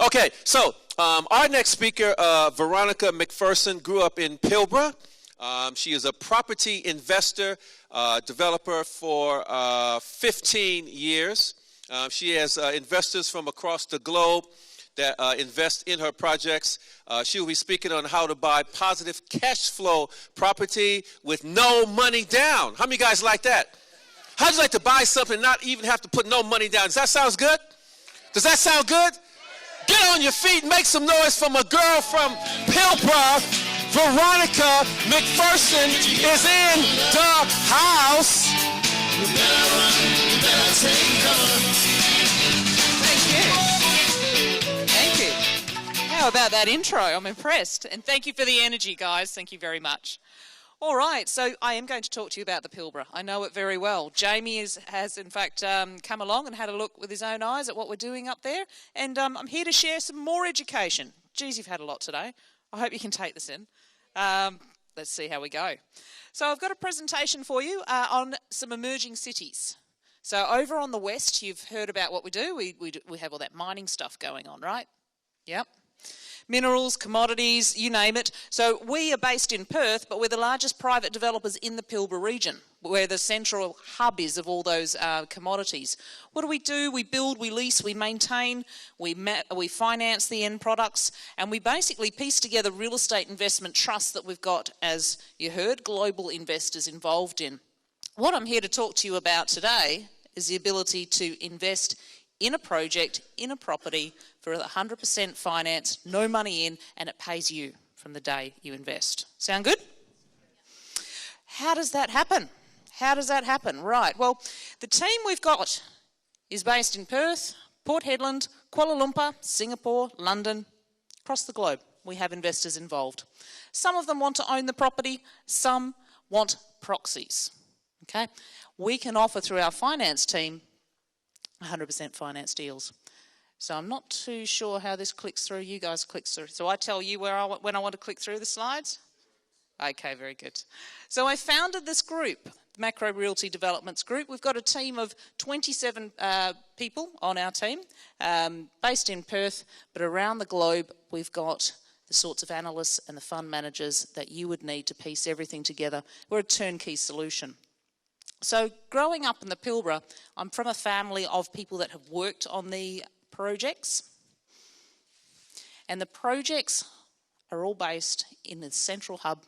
Okay, so our next speaker, Veronica McPherson, grew up in Pilbara. She is a property investor, developer for 15 years. She has investors from across the globe that invest in her projects. She will be speaking on how to buy positive cash flow property with no money down. How many guys like that? How'd you like to buy something and not even have to put no money down? Does that sound good? Does that sound good? Get on your feet, make some noise from a girl from Pilbara. Veronica McPherson is in the house. Thank you. How about that intro? I'm impressed. And thank you for the energy, guys. Thank you very much. All right, so I am going to talk to you about the Pilbara. I know it very well. Jamie has in fact, come along and had a look with his own eyes at what we're doing up there. And I'm here to share some more education. Geez, you've had a lot today. I hope you can take this in. Let's see how we go. So I've got a presentation for you on some emerging cities. So over on the west, you've heard about what we do. We have all that mining stuff going on, right? Yep. Minerals, commodities, you name it. So we are based in Perth, but we're the largest private developers in the Pilbara region, where the central hub is of all those commodities. What do? We build, we lease, we maintain, we finance the end products, and we basically piece together real estate investment trusts that we've got, as you heard, global investors involved in. What I'm here to talk to you about today is the ability to invest in a project, in a property, for 100% finance, no money in, and it pays you from the day you invest. Sound good? How does that happen? How does that happen? Right, well, the team we've got is based in Perth, Port Hedland, Kuala Lumpur, Singapore, London, across the globe. We have investors involved. Some of them want to own the property, some want proxies, okay? We can offer through our finance team 100% finance deals. So I'm not too sure how this clicks through. You guys click through. So I tell you when I want to click through the slides? Okay, very good. So I founded this group, Macro Realty Developments Group. We've got a team of 27 people on our team, based in Perth, but around the globe we've got the sorts of analysts and the fund managers that you would need to piece everything together. We're a turnkey solution. So growing up in the Pilbara, I'm from a family of people that have worked on the projects. And the projects are all based in the central hub,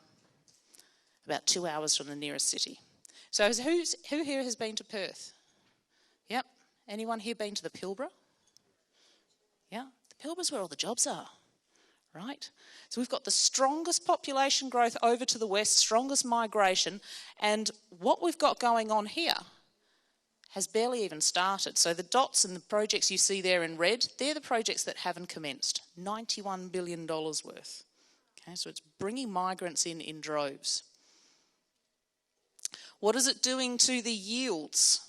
about 2 hours from the nearest city. So who here has been to Perth? Yep. Anyone here been to the Pilbara? Yeah. The Pilbara's where all the jobs are. Right? So we've got the strongest population growth over to the west, strongest migration, and what we've got going on here has barely even started. So the dots and the projects you see there in red, they're the projects that haven't commenced. $91 billion worth. Okay, so it's bringing migrants in droves. What is it doing to the yields?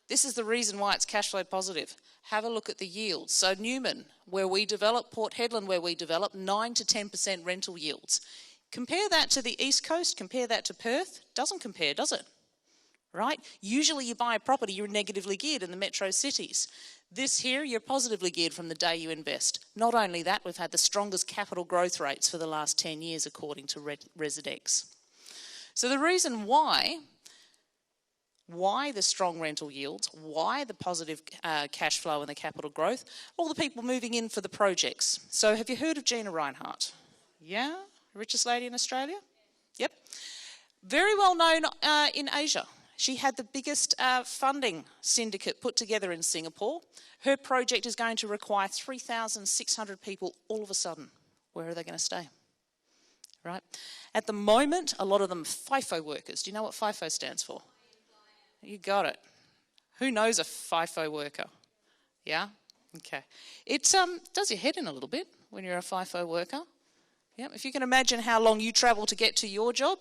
This is the reason why it's cash flow positive. Have a look at the yields. So Newman, where we develop, Port Hedland, where we develop, 9 to 10% rental yields. Compare that to the East Coast, compare that to Perth. Doesn't compare, does it? Right? Usually you buy a property, you're negatively geared in the metro cities. This here, you're positively geared from the day you invest. Not only that, we've had the strongest capital growth rates for the last 10 years, according to Residex. So the reason why the strong rental yields, why the positive cash flow and the capital growth, all the people moving in for the projects. So have you heard of Gina Reinhardt? Yeah? Richest lady in Australia? Yep. Very well known in Asia. She had the biggest funding syndicate put together in Singapore. Her project is going to require 3,600 people all of a sudden. Where are they going to stay? Right? At the moment, a lot of them FIFO workers. Do you know what FIFO stands for? You got it. Who knows a FIFO worker? Yeah? Okay. It does your head in a little bit when you're a FIFO worker. Yeah. If you can imagine how long you travel to get to your job,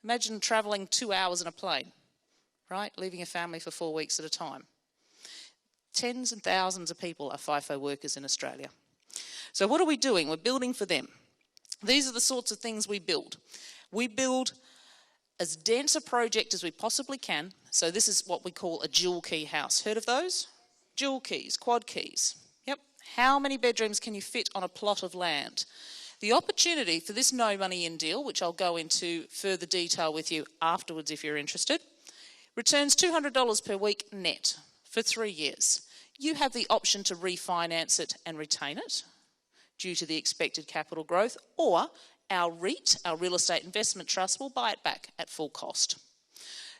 imagine travelling 2 hours in a plane, right? Leaving your family for 4 weeks at a time. Tens and thousands of people are FIFO workers in Australia. So what are we doing? We're building for them. These are the sorts of things we build. We build as dense a project as we possibly can. So this is what we call a dual key house. Heard of those? Dual keys, quad keys. Yep. How many bedrooms can you fit on a plot of land? The opportunity for this no money in deal, which I'll go into further detail with you afterwards if you're interested, returns $200 per week net for 3 years. You have the option to refinance it and retain it due to the expected capital growth, or our REIT, our Real Estate Investment Trust, will buy it back at full cost.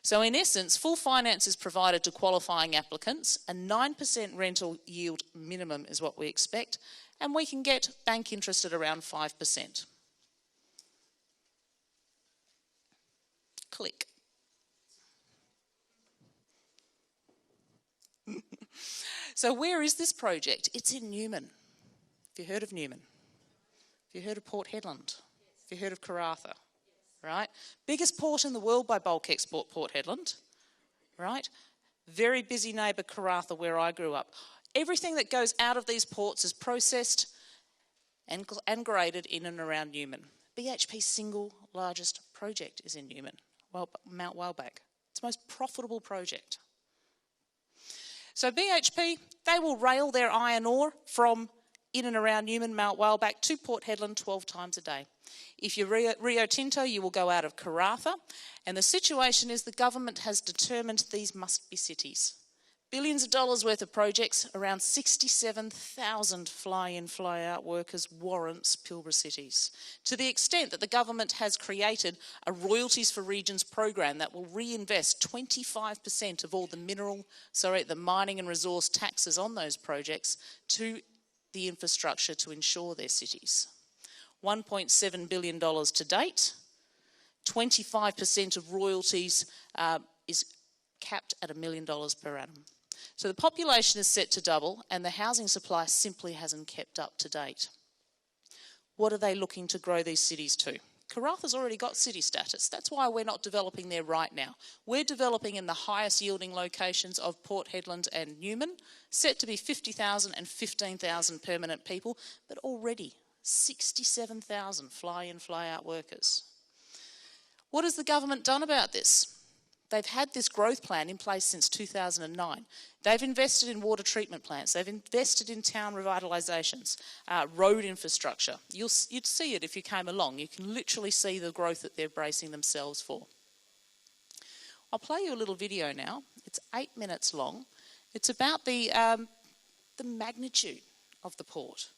So in essence, full finance is provided to qualifying applicants. A 9% rental yield minimum is what we expect, and we can get bank interest at around 5%. Click. So where is this project? It's in Newman. Have you heard of Newman? Have you heard of Port Hedland? Have you heard of Karratha? Right? Biggest port in the world by bulk export, Port Hedland. Right? Very busy neighbour Karratha, where I grew up. Everything that goes out of these ports is processed and graded in and around Newman. BHP's single largest project is in Newman, Mount Wellback. It's the most profitable project. So BHP, they will rail their iron ore from in and around Newman, Mount Wellback to Port Hedland 12 times a day. If you're Rio Tinto, you will go out of Karratha. And the situation is the government has determined these must be cities. Billions of dollars worth of projects, around 67,000 fly-in, fly-out workers warrants Pilbara cities. To the extent that the government has created a Royalties for Regions program that will reinvest 25% of all the mining and resource taxes on those projects to the infrastructure to ensure their cities. $1.7 billion to date. 25% of royalties is capped at $1 million per annum. So the population is set to double and the housing supply simply hasn't kept up to date. What are they looking to grow these cities to? Karratha's already got city status. That's why we're not developing there right now. We're developing in the highest yielding locations of Port Hedland and Newman, set to be 50,000 and 15,000 permanent people, but already 67,000 fly-in, fly-out workers. What has the government done about this? They've had this growth plan in place since 2009. They've invested in water treatment plants. They've invested in town revitalisations, road infrastructure. You'd see it if you came along. You can literally see the growth that they're bracing themselves for. I'll play you a little video now. It's 8 minutes long. It's about the magnitude of the port,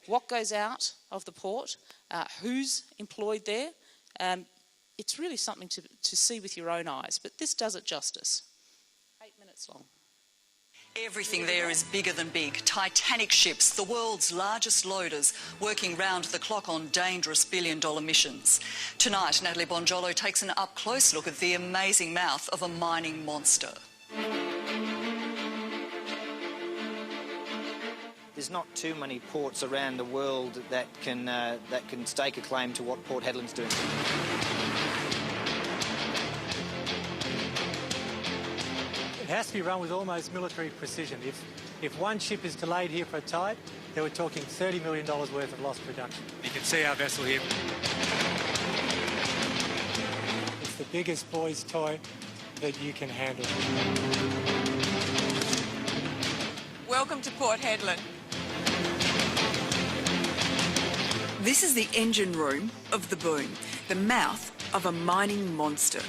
what goes out of the port, who's employed there. It's really something to see with your own eyes, but this does it justice. 8 minutes long. Everything there is bigger than big. Titanic ships, the world's largest loaders, working round the clock on dangerous billion-dollar missions. Tonight, Natalie Bonjolo takes an up-close look at the amazing mouth of a mining monster. There's not too many ports around the world that can stake a claim to what Port Hedland's doing. It has to be run with almost military precision. If one ship is delayed here for a tide, then we're talking $30 million worth of lost production. You can see our vessel here. It's the biggest boy's toy that you can handle. Welcome to Port Hedland. This is the engine room of the boom, the mouth of a mining monster.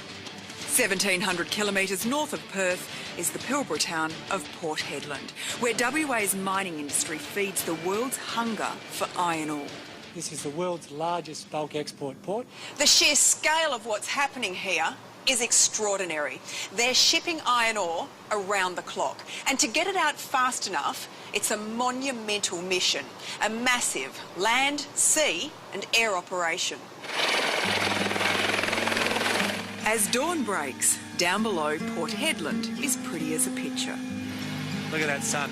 1,700 kilometres north of Perth is the Pilbara town of Port Hedland, where WA's mining industry feeds the world's hunger for iron ore. This is the world's largest bulk export port. The sheer scale of what's happening here is extraordinary. They're shipping iron ore around the clock, and to get it out fast enough, it's a monumental mission, a massive land, sea and air operation. As dawn breaks, down below Port Hedland is pretty as a picture. Look at that sun.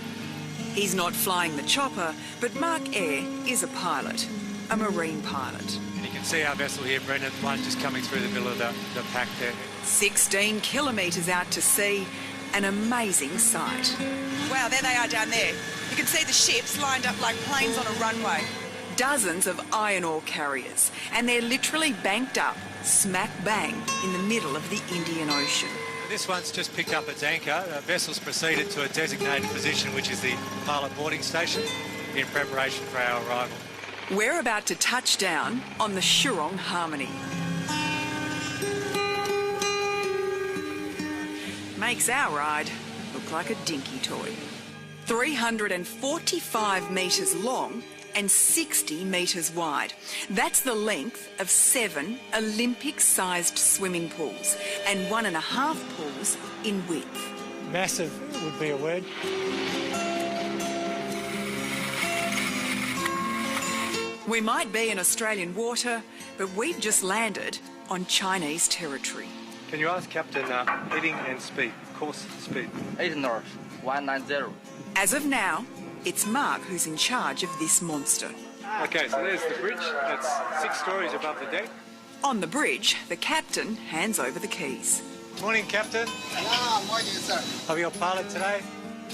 He's not flying the chopper, but Mark Eyre is a pilot, a marine pilot. And you can see our vessel here, Brendan, the one just coming through the middle of the pack there. 16 kilometres out to sea, an amazing sight. Wow, there they are down there. You can see the ships lined up like planes on a runway. Dozens of iron ore carriers, and they're literally banked up, smack bang, in the middle of the Indian Ocean. This one's just picked up its anchor. The vessel's proceeded to a designated position, which is the pilot boarding station. in preparation for our arrival. We're about to touch down on the Shurong Harmony. Makes our ride look like a dinky toy. 345 metres long and 60 metres wide. That's the length of 7 Olympic-sized swimming pools and 1.5 pools in width. Massive would be a word. We might be in Australian water, but we've just landed on Chinese territory. Can you ask Captain heading and speed, course speed? 8 north, 190. As of now, it's Mark who's in charge of this monster. Okay, so there's the bridge. That's 6 stories above the deck. On the bridge, the captain hands over the keys. Morning, Captain. Morning, sir. Are your pilot today?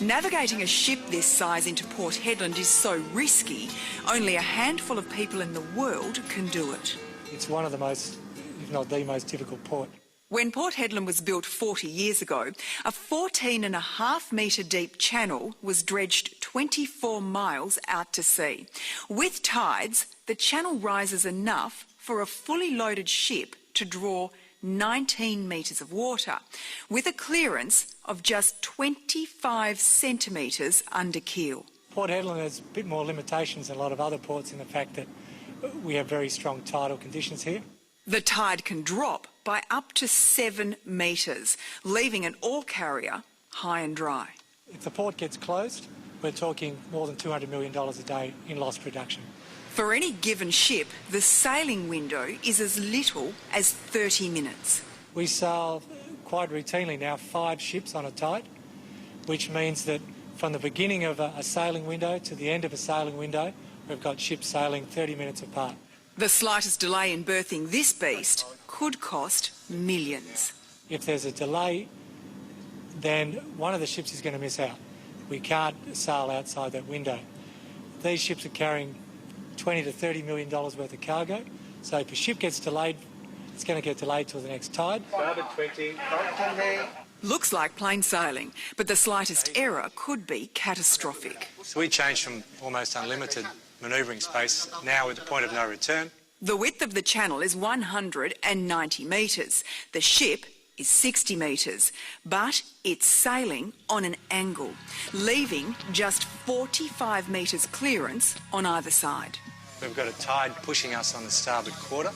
Navigating a ship this size into Port Hedland is so risky, only a handful of people in the world can do it. It's one of the most, if not the most difficult port. When Port Hedland was built 40 years ago, a 14.5 metre deep channel was dredged 24 miles out to sea. With tides, the channel rises enough for a fully loaded ship to draw 19 metres of water, with a clearance of just 25 centimetres under keel. Port Hedland has a bit more limitations than a lot of other ports in the fact that we have very strong tidal conditions here. The tide can drop by up to 7 metres, leaving an ore carrier high and dry. If the port gets closed, we're talking more than $200 million a day in lost production. For any given ship, the sailing window is as little as 30 minutes. We sail quite routinely now 5 ships on a tide, which means that from the beginning of a sailing window to the end of a sailing window, we've got ships sailing 30 minutes apart. The slightest delay in berthing this beast could cost millions. If there's a delay, then one of the ships is going to miss out. We can't sail outside that window. These ships are carrying $20 to $30 million worth of cargo, so if a ship gets delayed, it's going to get delayed till the next tide. 20. Looks like plain sailing, but the slightest error could be catastrophic. So we changed from almost unlimited manoeuvring space, now with the point of no return. The width of the channel is 190 metres. The ship is 60 metres, but it's sailing on an angle, leaving just 45 metres clearance on either side. We've got a tide pushing us on the starboard quarter,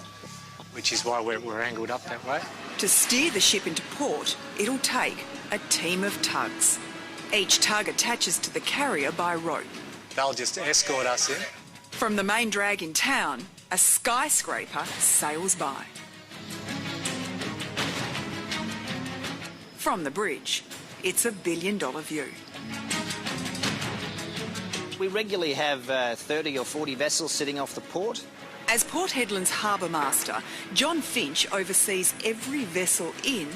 which is why we're angled up that way. To steer the ship into port, it'll take a team of tugs. Each tug attaches to the carrier by rope. They'll just escort us in. From the main drag in town, a skyscraper sails by. From the bridge, it's a billion-dollar view. We regularly have 30 or 40 vessels sitting off the port. As Port Hedland's harbour master, John Finch oversees every vessel in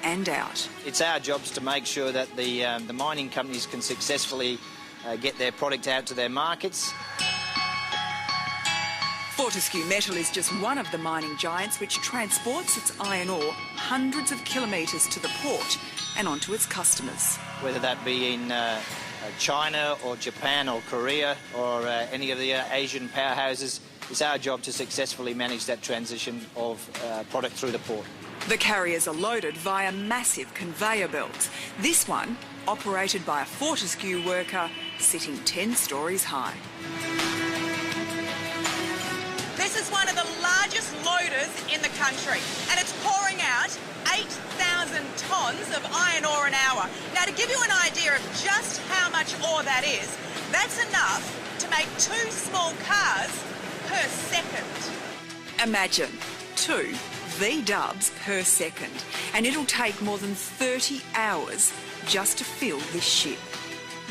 and out. It's our jobs to make sure that the mining companies can successfully get their product out to their markets. Fortescue Metal is just one of the mining giants which transports its iron ore hundreds of kilometres to the port and onto its customers. Whether that be in China or Japan or Korea or any of the Asian powerhouses, it's our job to successfully manage that transition of product through the port. The carriers are loaded via massive conveyor belts. This one operated by a Fortescue worker sitting 10 stories high. This is one of the largest loaders in the country, and it's pouring out 8,000 tonnes of iron ore an hour. Now, to give you an idea of just how much ore that is, that's enough to make 2 small cars per second. Imagine 2 V-dubs per second, and it'll take more than 30 hours just to fill this ship.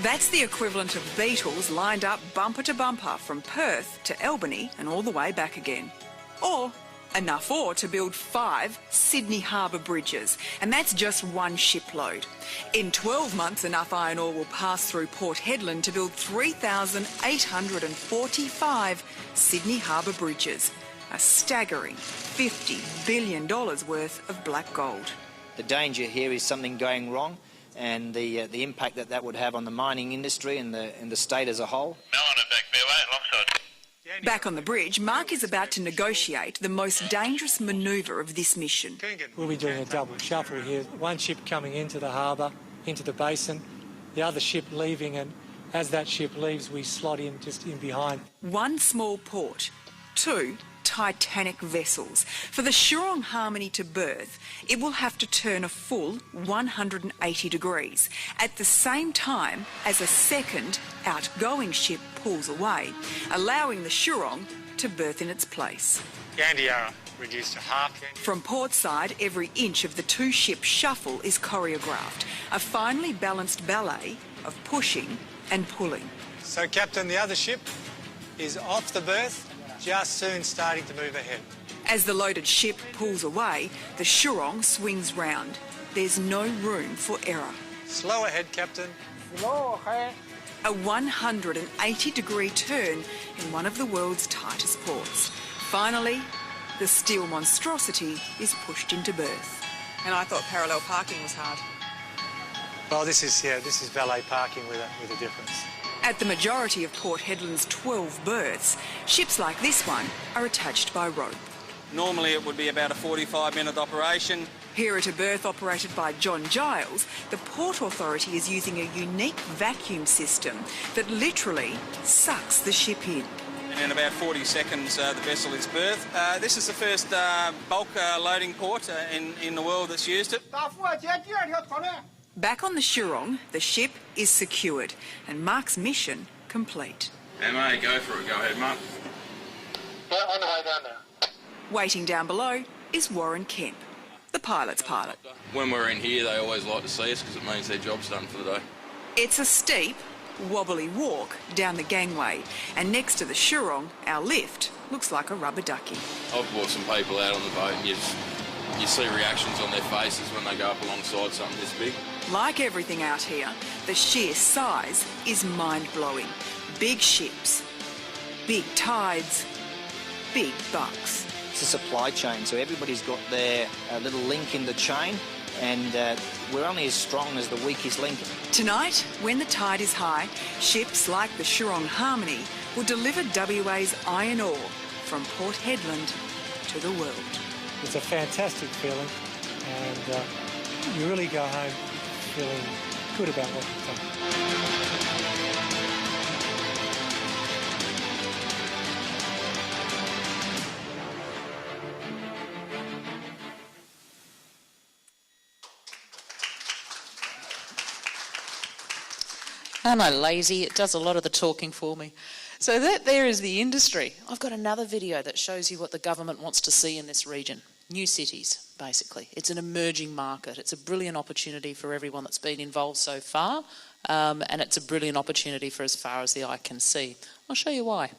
That's the equivalent of Beetles lined up bumper to bumper from Perth to Albany and all the way back again. Or enough ore to build 5 Sydney Harbour bridges, and that's just one shipload. In 12 months, enough iron ore will pass through Port Hedland to build 3,845 Sydney Harbour bridges, a staggering $50 billion worth of black gold. The danger here is something going wrong. and the impact that would have on the mining industry and the state as a whole. Back on the bridge, Mark is about to negotiate the most dangerous manoeuvre of this mission. We'll be doing a double shuffle here. One ship coming into the harbour, into the basin, the other ship leaving, and as that ship leaves, we slot in just in behind. One small port, two titanic vessels. For the Shurong Harmony to berth, it will have to turn a full 180 degrees at the same time as a second outgoing ship pulls away, allowing the Shurong to berth in its place. Gandiara reduced to half. From port side, every inch of the two-ship shuffle is choreographed, a finely balanced ballet of pushing and pulling. So, Captain, the other ship is off the berth, just soon starting to move ahead. As the loaded ship pulls away, the Shurong swings round. There's no room for error. Slow ahead, Captain. A 180-degree turn in one of the world's tightest ports. Finally, the steel monstrosity is pushed into berth. And I thought parallel parking was hard. Well, this is valet parking with a difference. At the majority of Port Hedland's 12 berths, ships like this one are attached by rope. Normally it would be about a 45-minute operation. Here at a berth operated by John Giles, the Port Authority is using a unique vacuum system that literally sucks the ship in. And in about 40 seconds the vessel is berthed. This is the first bulk loading port in the world that's used it. Back on the Shurong, the ship is secured and Mark's mission complete. MA, go for it. Go ahead, Mark. Yeah, on the way down there. Waiting down below is Warren Kemp, the pilot's pilot. When we're in here, they always like to see us because it means their job's done for the day. It's a steep, wobbly walk down the gangway, and next to the Shurong, our lift looks like a rubber ducky. I've brought some people out on the boat and you see reactions on their faces when they go up alongside something this big. Like everything out here, the sheer size is mind-blowing. Big ships, big tides, big bucks. It's a supply chain, so everybody's got their little link in the chain, and we're only as strong as the weakest link. Tonight, when the tide is high, ships like the Shurong Harmony will deliver WA's iron ore from Port Hedland to the world. It's a fantastic feeling, and you really go home feeling good about what you've done. Am I lazy? It does a lot of the talking for me. So that there is the industry. I've got another video that shows you what the government wants to see in this region. New cities, basically. It's an emerging market. It's a brilliant opportunity for everyone that's been involved so far, and it's a brilliant opportunity for as far as the eye can see. I'll show you why.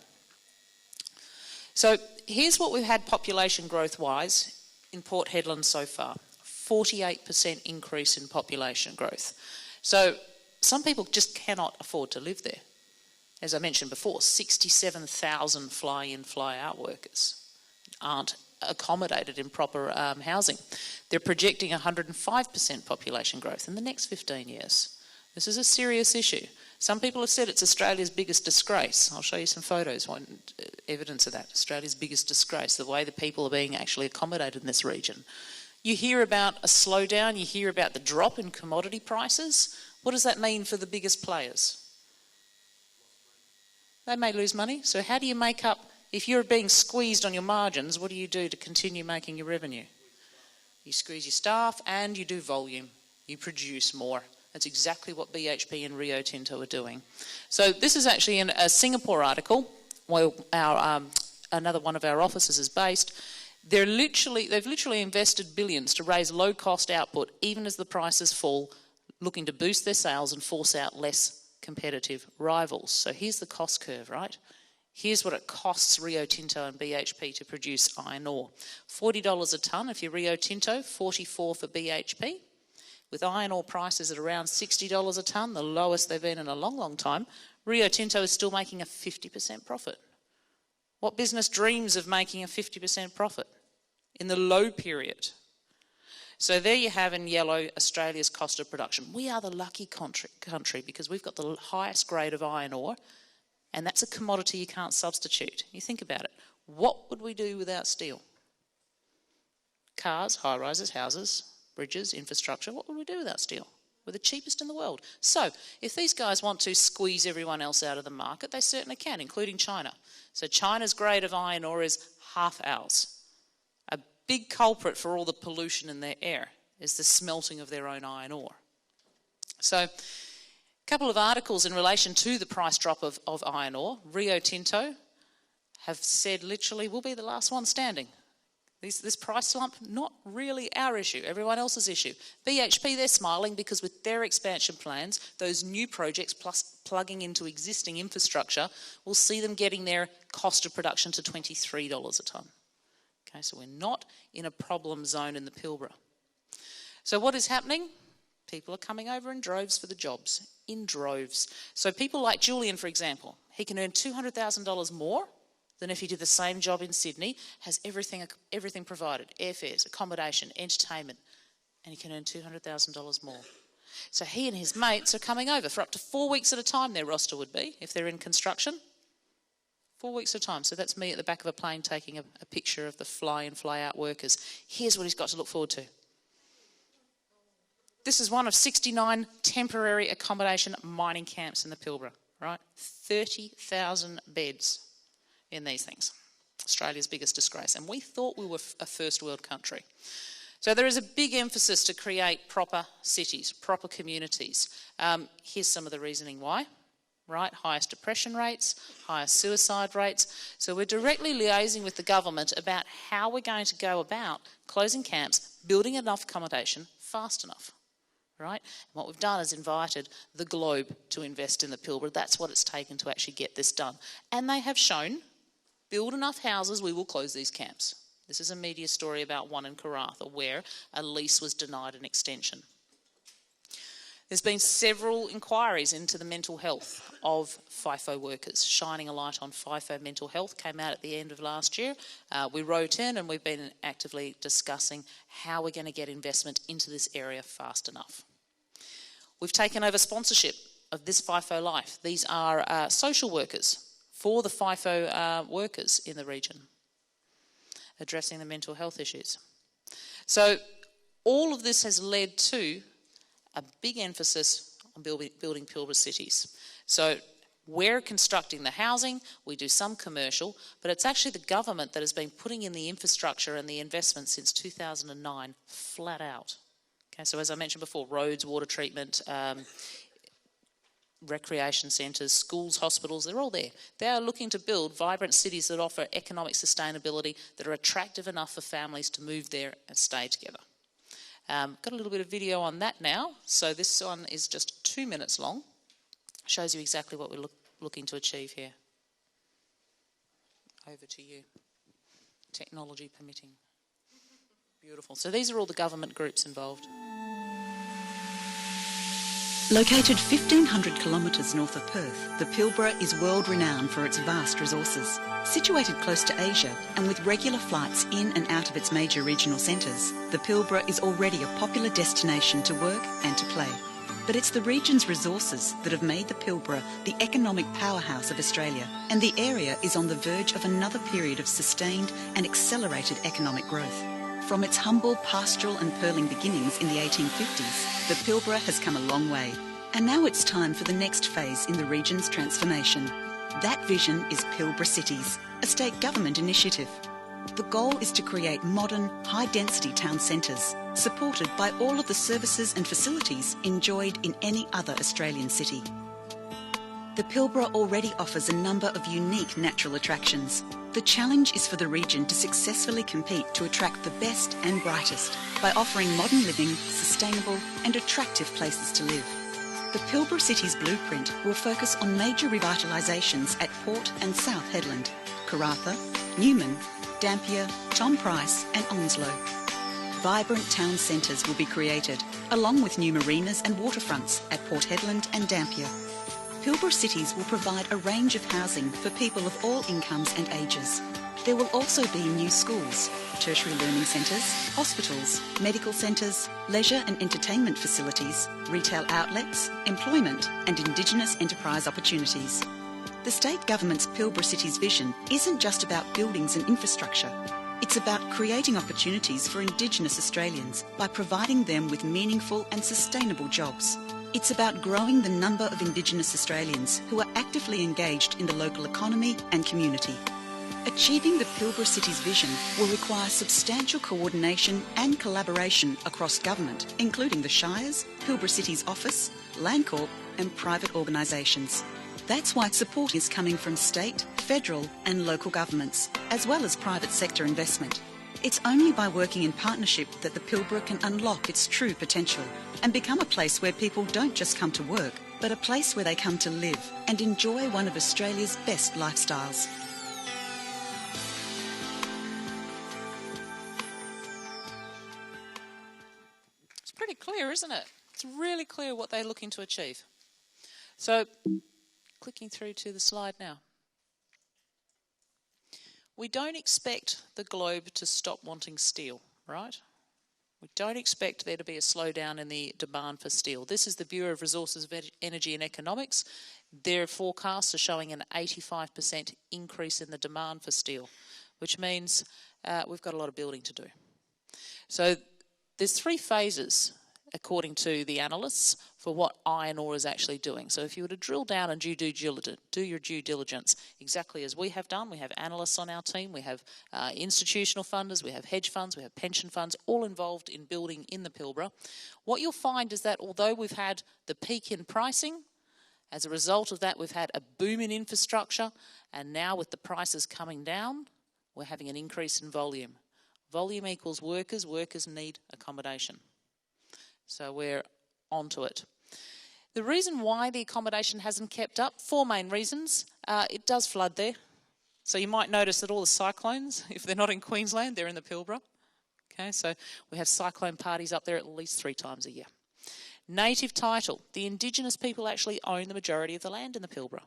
So here's what we've had population growth-wise in Port Hedland so far. 48% increase in population growth. So some people just cannot afford to live there. As I mentioned before, 67,000 fly-in, fly-out workers aren't accommodated in proper housing. They're projecting 105% population growth in the next 15 years. This is a serious issue. Some people have said it's Australia's biggest disgrace. I'll show you some photos, evidence of that. Australia's biggest disgrace, the way the people are being actually accommodated in this region. You hear about a slowdown, you hear about the drop in commodity prices. What does that mean for the biggest players? They may lose money. So how do you make up, if you're being squeezed on your margins, what do you do to continue making your revenue? You squeeze your staff and you do volume. You produce more. That's exactly what BHP and Rio Tinto are doing. So this is actually in a Singapore article where another one of our offices is based. They've literally invested billions to raise low-cost output, even as the prices fall, looking to boost their sales and force out less competitive rivals. So here's the cost curve, right? Here's what it costs Rio Tinto and BHP to produce iron ore. $40 a tonne if you're Rio Tinto, $44 for BHP. With iron ore prices at around $60 a tonne, the lowest they've been in a long, long time, Rio Tinto is still making a 50% profit. What business dreams of making a 50% profit in the low period? So there you have in yellow Australia's cost of production. We are the lucky country because we've got the highest grade of iron ore, and that's a commodity you can't substitute. You think about it. What would we do without steel? Cars, high-rises, houses, bridges, infrastructure. What would we do without steel? We're the cheapest in the world. So if these guys want to squeeze everyone else out of the market, they certainly can, including China. So China's grade of iron ore is half ours. A big culprit for all the pollution in their air is the smelting of their own iron ore. So a couple of articles in relation to the price drop of iron ore. Rio Tinto have said literally we'll be the last one standing. This price slump, not really our issue, everyone else's issue. BHP, they're smiling because with their expansion plans, those new projects plus plugging into existing infrastructure will see them getting their cost of production to $23 a tonne. Okay, so we're not in a problem zone in the Pilbara. So what is happening? People are coming over in droves for the jobs, in droves. So people like Julian, for example, he can earn $200,000 more than if he did the same job in Sydney, has everything provided, airfares, accommodation, entertainment, and he can earn $200,000 more. So he and his mates are coming over for up to 4 weeks at a time, their roster would be, if they're in construction. 4 weeks at a time. So that's me at the back of a plane taking a picture of the fly in, fly out workers. Here's what he's got to look forward to. This is one of 69 temporary accommodation mining camps in the Pilbara, right? 30,000 beds in these things. Australia's biggest disgrace. And we thought we were a first world country. So there is a big emphasis to create proper cities, proper communities. Here's some of the reasoning why, right? Highest depression rates, highest suicide rates. So we're directly liaising with the government about how we're going to go about closing camps, building enough accommodation fast enough. Right? And what we've done is invited the globe to invest in the Pilbara. That's what it's taken to actually get this done. And they have shown, build enough houses, we will close these camps. This is a media story about one in Karratha where a lease was denied an extension. There's been several inquiries into the mental health of FIFO workers. Shining a light on FIFO mental health came out at the end of last year. We wrote in and we've been actively discussing how we're going to get investment into this area fast enough. We've taken over sponsorship of this FIFO Life. These are social workers for the FIFO workers in the region, addressing the mental health issues. So all of this has led to a big emphasis on building Pilbara cities. So we're constructing the housing, we do some commercial, but it's actually the government that has been putting in the infrastructure and the investment since 2009, flat out. Okay, so as I mentioned before, roads, water treatment, recreation centres, schools, hospitals, they're all there. They are looking to build vibrant cities that offer economic sustainability, that are attractive enough for families to move there and stay together. Got a little bit of video on that now. So this one is just 2 minutes long. Shows you exactly what we're looking to achieve here. Over to you. Technology permitting. Beautiful. So these are all the government groups involved. Located 1,500 kilometres north of Perth, the Pilbara is world-renowned for its vast resources. Situated close to Asia and with regular flights in and out of its major regional centres, the Pilbara is already a popular destination to work and to play. But it's the region's resources that have made the Pilbara the economic powerhouse of Australia, and the area is on the verge of another period of sustained and accelerated economic growth. From its humble pastoral and pearling beginnings in the 1850s, the Pilbara has come a long way, and now it's time for the next phase in the region's transformation. That vision is Pilbara Cities, a state government initiative. The goal is to create modern, high-density town centres, supported by all of the services and facilities enjoyed in any other Australian city. The Pilbara already offers a number of unique natural attractions. The challenge is for the region to successfully compete to attract the best and brightest by offering modern living, sustainable and attractive places to live. The Pilbara Cities Blueprint will focus on major revitalisations at Port and South Headland, Karratha, Newman, Dampier, Tom Price and Onslow. Vibrant town centres will be created, along with new marinas and waterfronts at Port Hedland and Dampier. Pilbara Cities will provide a range of housing for people of all incomes and ages. There will also be new schools, tertiary learning centres, hospitals, medical centres, leisure and entertainment facilities, retail outlets, employment and Indigenous enterprise opportunities. The state government's Pilbara City's vision isn't just about buildings and infrastructure. It's about creating opportunities for Indigenous Australians by providing them with meaningful and sustainable jobs. It's about growing the number of Indigenous Australians who are actively engaged in the local economy and community. Achieving the Pilbara City's vision will require substantial coordination and collaboration across government, including the Shires, Pilbara City's office, Landcorp and private organisations. That's why support is coming from state, federal and local governments, as well as private sector investment. It's only by working in partnership that the Pilbara can unlock its true potential and become a place where people don't just come to work, but a place where they come to live and enjoy one of Australia's best lifestyles. Pretty clear, isn't it? It's really clear what they're looking to achieve. So, clicking through to the slide now. We don't expect the globe to stop wanting steel, right? We don't expect there to be a slowdown in the demand for steel. This is the Bureau of Resources, Energy and Economics. Their forecasts are showing an 85% increase in the demand for steel, which means we've got a lot of building to do. So there's 3 phases, according to the analysts, for what iron ore is actually doing. So if you were to drill down and do your due diligence, exactly as we have done, we have analysts on our team, we have institutional funders, we have hedge funds, we have pension funds, all involved in building in the Pilbara. What you'll find is that although we've had the peak in pricing, as a result of that we've had a boom in infrastructure, and now with the prices coming down, we're having an increase in volume. Volume equals workers. Workers need accommodation. So we're onto it. The reason why the accommodation hasn't kept up, 4 main reasons. It does flood there. So you might notice that all the cyclones, if they're not in Queensland, they're in the Pilbara. Okay, so we have cyclone parties up there at least 3 times a year. Native title. The Indigenous people actually own the majority of the land in the Pilbara.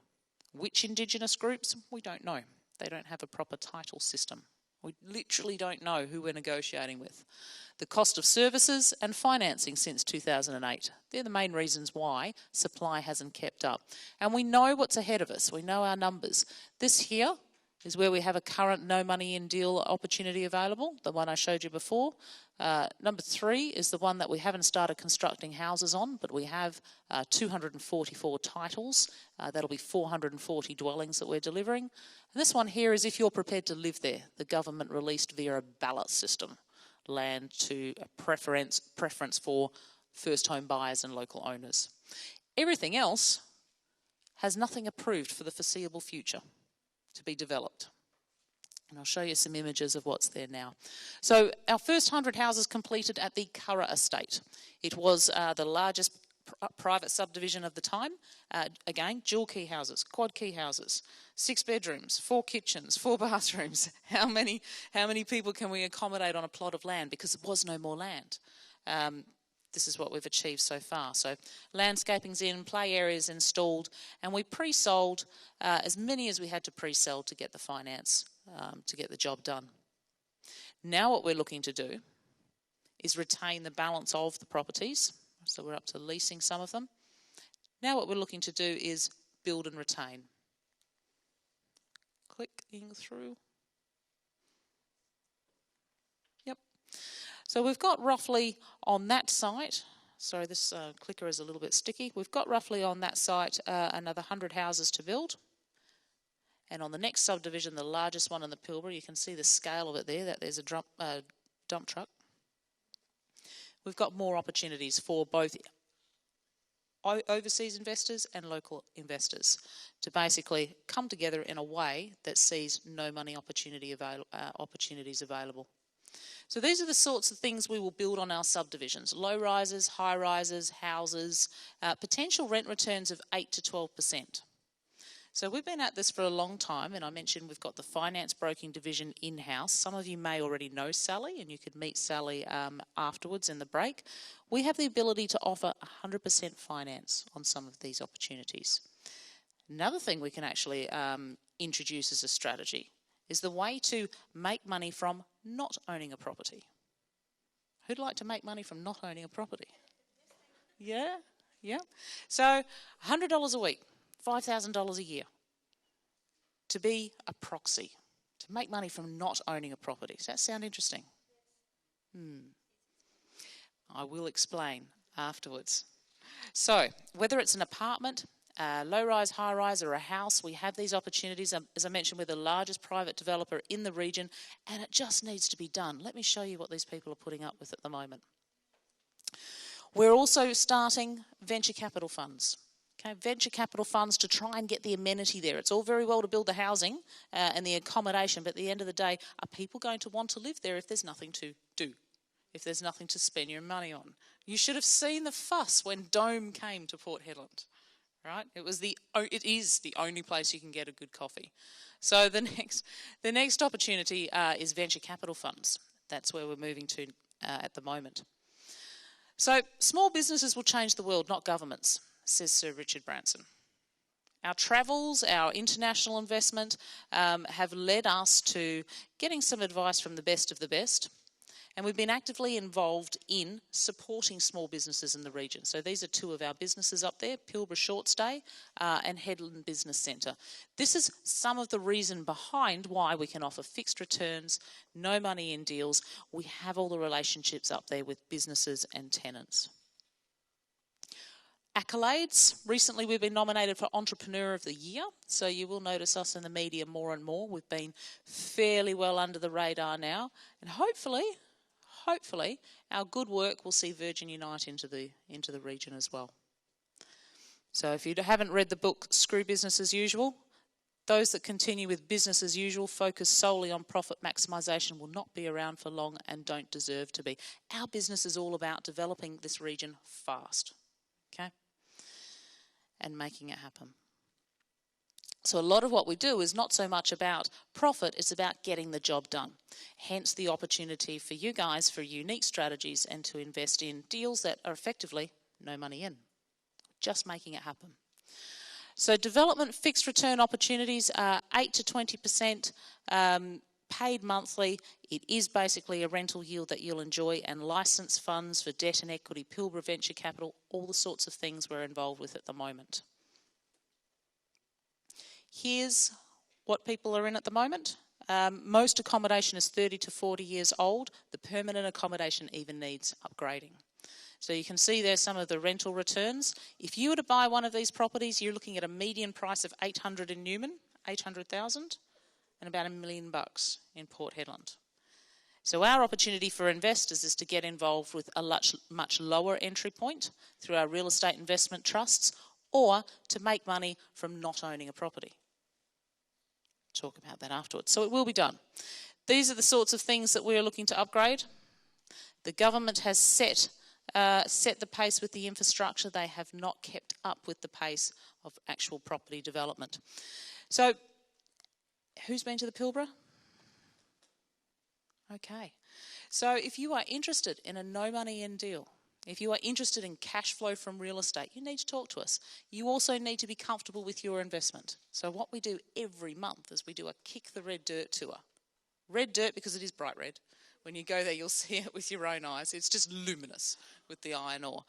Which Indigenous groups? We don't know. They don't have a proper title system. We literally don't know who we're negotiating with. The cost of services and financing since 2008. They're the main reasons why supply hasn't kept up. And we know what's ahead of us. We know our numbers. This here is where we have a current no money in deal opportunity available, the one I showed you before. Number 3 is the one that we haven't started constructing houses on, but we have 244 titles. That'll be 440 dwellings that we're delivering. And this one here is if you're prepared to live there. The government released via a ballot system land to a preference for first home buyers and local owners. Everything else has nothing approved for the foreseeable future to be developed. And I'll show you some images of what's there now. So our first 100 houses completed at the Curra Estate. It was the largest private subdivision of the time. Again, dual key houses, quad key houses, 6 bedrooms, 4 kitchens, 4 bathrooms. How many people can we accommodate on a plot of land? Because there was no more land. This is what we've achieved so far. So landscaping's in, play areas installed, and we pre-sold as many as we had to pre-sell to get the finance, to get the job done. Now what we're looking to do is retain the balance of the properties. So we're up to leasing some of them. Now what we're looking to do is build and retain. Clicking through. Yep. So we've got roughly on that site, sorry this clicker is a little bit sticky, we've got roughly on that site another 100 houses to build. And on the next subdivision, the largest one in the Pilbara, you can see the scale of it there, that there's a dump truck. We've got more opportunities for both overseas investors and local investors to basically come together in a way that sees no money opportunities available. So these are the sorts of things we will build on our subdivisions: low rises, high rises, houses, potential rent returns of 8 to 12%. So we've been at this for a long time, and I mentioned we've got the finance broking division in-house. Some of you may already know Sally, and you could meet Sally afterwards in the break. We have the ability to offer 100% finance on some of these opportunities. Another thing we can actually introduce as a strategy is the way to make money from not owning a property. Who'd like to make money from not owning a property? Yeah, yeah. So $100 a week, $5,000 a year to be a proxy, to make money from not owning a property. Does that sound interesting? I will explain afterwards. So whether it's an apartment, low-rise, high-rise, or a house, we have these opportunities. As I mentioned, we're the largest private developer in the region, and it just needs to be done. Let me show you what these people are putting up with at the moment. We're also starting venture capital funds. Okay, venture capital funds to try and get the amenity there. It's all very well to build the housing and the accommodation, but at the end of the day, are people going to want to live there if there's nothing to do, if there's nothing to spend your money on? You should have seen the fuss when Dome came to Port Hedland, right? It is the only place you can get a good coffee. So the next opportunity is venture capital funds. That's where we're moving to at the moment. So small businesses will change the world, not governments, says Sir Richard Branson. Our travels, our international investment have led us to getting some advice from the best of the best, and we've been actively involved in supporting small businesses in the region. So these are two of our businesses up there, Pilbara Short Stay and Hedland Business Centre. This is some of the reason behind why we can offer fixed returns, no money in deals. We have all the relationships up there with businesses and tenants. Accolades. Recently we've been nominated for Entrepreneur of the Year, so you will notice us in the media more and more. We've been fairly well under the radar now, and hopefully our good work will see Virgin Unite into the region as well. So if you haven't read the book Screw Business as Usual, those that continue with business as usual, focus solely on profit maximisation, will not be around for long and don't deserve to be. Our business is all about developing this region fast, okay, and making it happen. So a lot of what we do is not so much about profit, it's about getting the job done. Hence the opportunity for you guys for unique strategies and to invest in deals that are effectively no money in. Just making it happen. So development fixed return opportunities are 8 to 20% paid monthly. It is basically a rental yield that you'll enjoy, and license funds for debt and equity, Pilbara Venture Capital, all the sorts of things we're involved with at the moment. Here's what people are in at the moment. Most accommodation is 30 to 40 years old. The permanent accommodation even needs upgrading. So you can see there some of the rental returns. If you were to buy one of these properties, you're looking at a median price of $800,000 in Newman, $800,000, and about $1 million in Port Hedland. So our opportunity for investors is to get involved with a much lower entry point through our real estate investment trusts, or to make money from not owning a property. Talk about that afterwards. So it will be done. These are the sorts of things that we're looking to upgrade. The government has set the pace with the infrastructure. They have not kept up with the pace of actual property development. So who's been to the Pilbara? Okay. So if you are interested in a no money in deal, if you are interested in cash flow from real estate, you need to talk to us. You also need to be comfortable with your investment. So what we do every month is we do a Kick the Red Dirt tour. Red dirt because it is bright red. When you go there, you'll see it with your own eyes. It's just luminous with the iron ore.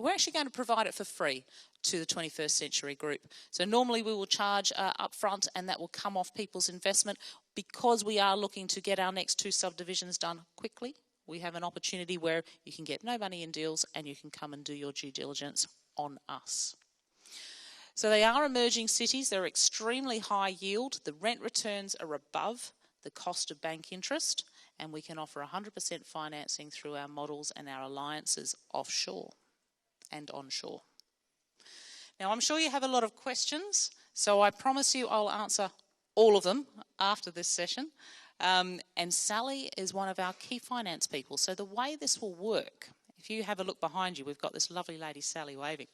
We're actually going to provide it for free to the 21st Century Group. So normally we will charge up front, and that will come off people's investment. Because we are looking to get our next 2 subdivisions done quickly, we have an opportunity where you can get no money in deals and you can come and do your due diligence on us. So they are emerging cities. They're extremely high yield. The rent returns are above the cost of bank interest, and we can offer 100% financing through our models and our alliances offshore and onshore. Now, I'm sure you have a lot of questions, so I promise you I'll answer all of them after this session. And Sally is one of our key finance people. So the way this will work, if you have a look behind you, we've got this lovely lady, Sally, waving.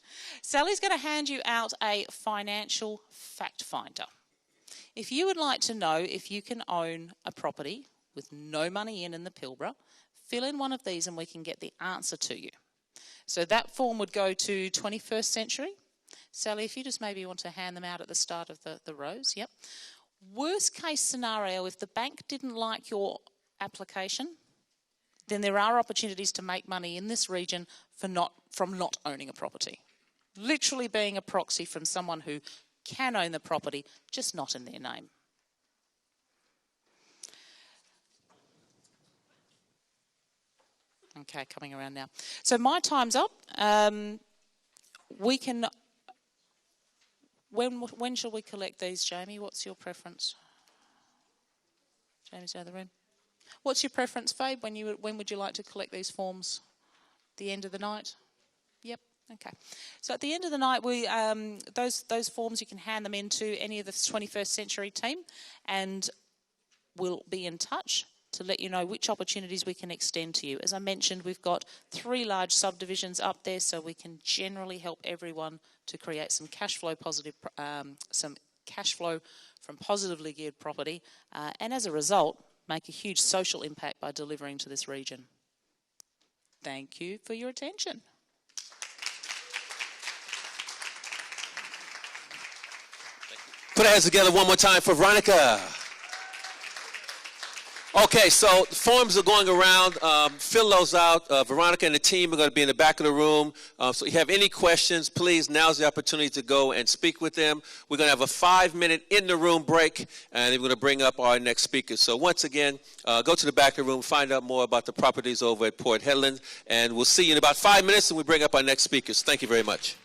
Sally's going to hand you out a financial fact finder. If you would like to know if you can own a property with no money in the Pilbara, fill in one of these and we can get the answer to you. So that form would go to 21st Century. Sally, if you just maybe want to hand them out at the start of the rows. Yep. Worst case scenario, if the bank didn't like your application, then there are opportunities to make money in this region from not owning a property. Literally being a proxy from someone who can own the property, just not in their name. Okay, coming around now. So my time's up. We can... When shall we collect these, Jamie? What's your preference? Jamie's out of the room. What's your preference, Fabe? When would you like to collect these forms? The end of the night? Yep. Okay. So at the end of the night, we those forms you can hand them in to any of the 21st Century team, and we'll be in touch to let you know which opportunities we can extend to you. As I mentioned, we've got 3 large subdivisions up there, so we can generally help everyone to create some cash flow from positively geared property, and as a result, make a huge social impact by delivering to this region. Thank you for your attention. Put our hands together one more time for Veronica. Okay, so the forms are going around. Fill those out. Veronica and the team are going to be in the back of the room. So if you have any questions, please, now's the opportunity to go and speak with them. We're going to have a 5-minute in-the-room break, and then we're going to bring up our next speaker. So once again, go to the back of the room, find out more about the properties over at Port Hedland, and we'll see you in about 5 minutes, and we bring up our next speakers. Thank you very much.